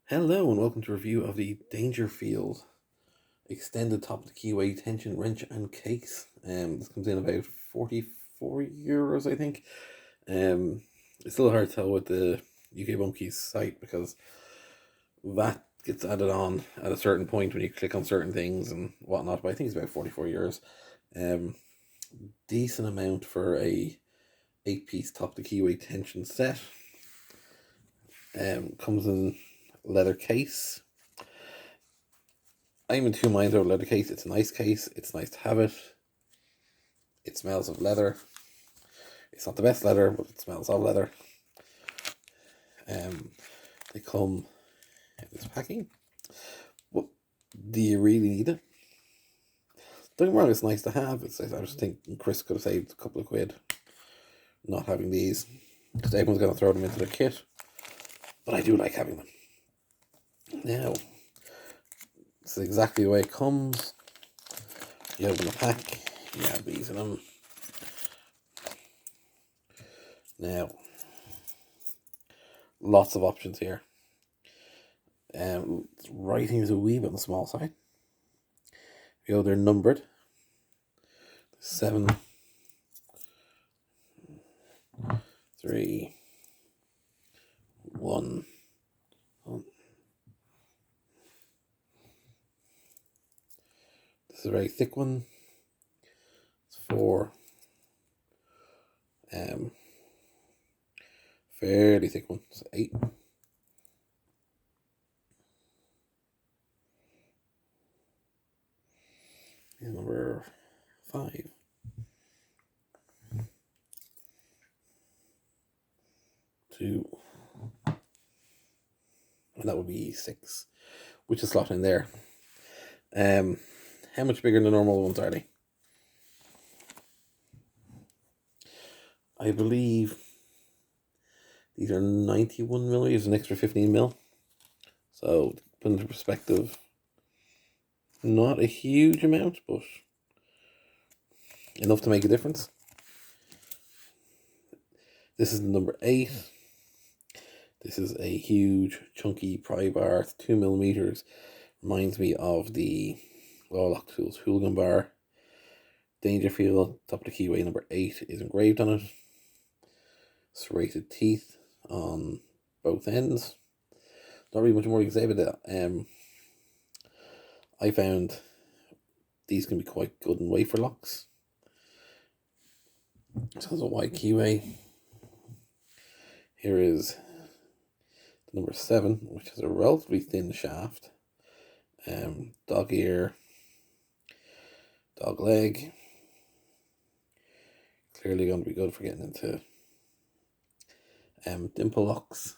Hello and welcome to a review of the Dangerfield extended top of the Keyway tension wrench and case. This comes in about €44, I think. It's a little hard to tell with the UK Bum Keys site because that gets added on at a certain point when you click on certain things and whatnot. But I think it's about €44. Decent amount for a 8-piece top of the Keyway tension set. Comes in leather case. I'm in two minds over leather case. It's a nice case. It's nice to have it. It smells of leather. It's not the best leather, but it smells of leather. They come in this packing. But do you really need it? Don't get me wrong, it's nice to have. I was thinking Chris could have saved a couple of quid not having these, because everyone's going to throw them into their kit. But I do like having them. Now, this is exactly the way it comes. You open the pack, you have these in them. Now, lots of options here. Writing is a wee bit on the small side. They're numbered. 7, 3, 1. This is a very thick one. It's 4. Fairly thick one. It's 8. And number 5. 2. And that would be 6, which is slotted in there. How much bigger than the normal ones are they? I believe these are 91 millimeters, an extra 15 mil. So, to put into perspective, not a huge amount, but enough to make a difference. This is number 8. This is a huge, chunky pry bar, 2 millimeters. Reminds me of the Lock Tools Hooligan bar. Dangerfield, top of the Keyway, number 8 is engraved on it. Serrated teeth on both ends. Not really much more you can say about that. I found these can be quite good in wafer locks. So there's a white Keyway. Here is the number 7, which has a relatively thin shaft. Dog ear, dog leg. Clearly going to be good for getting into dimple locks.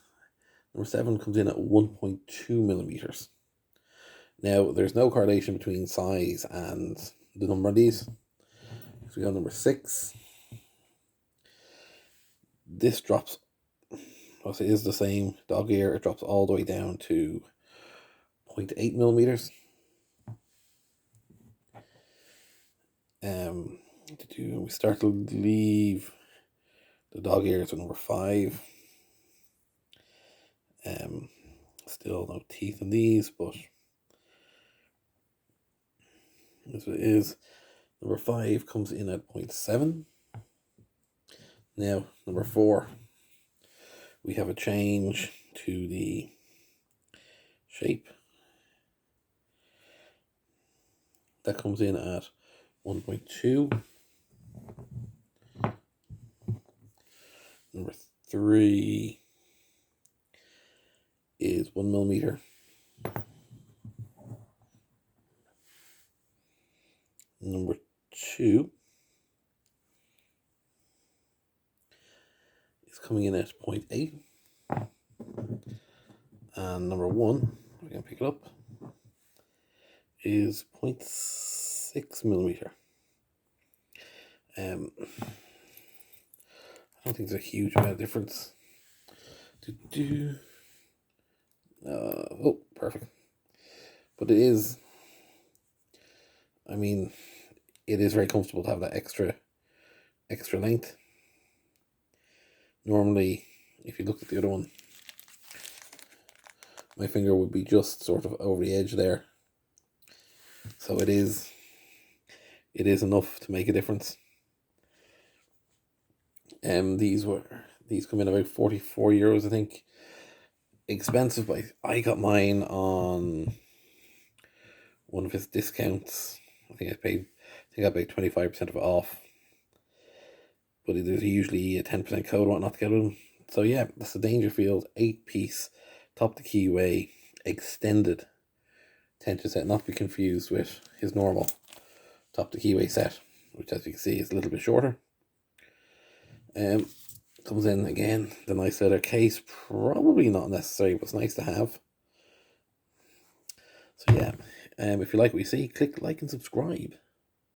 Number 7 comes in at 1.2 millimeters. Now, there's no correlation between size and the number of these. So we got number 6. This drops, well, it is the same dog ear. It drops all the way down to 0.8 millimeters. We start to leave the dog ears at number 5. Still no teeth in these, but as it is, number 5 comes in at 0.7. Now, number 4, we have a change to the shape. That comes in at 1.2. Number 3 is 1 millimeter. Number 2 is coming in at 0.8. And number 1, we can pick it up, is 0.6 millimeter. I don't think there's a huge amount of difference. Oh, perfect. But it is, I mean, it is very comfortable to have that extra length. Normally, if you look at the other one, my finger would be just sort of over the edge there. So it is enough to make a difference. These come in about €44, I think. Expensive, but I got mine on one of his discounts. I think I paid 25% of it off. But there's usually a 10% code or whatnot to get them. So yeah, that's the Dangerfield 8-piece top to keyway extended tension set, not to be confused with his normal top to keyway set, which as you can see is a little bit shorter. Comes in again the nice leather case, probably not necessary, but it's nice to have. So yeah, if you like what you see, click like and subscribe.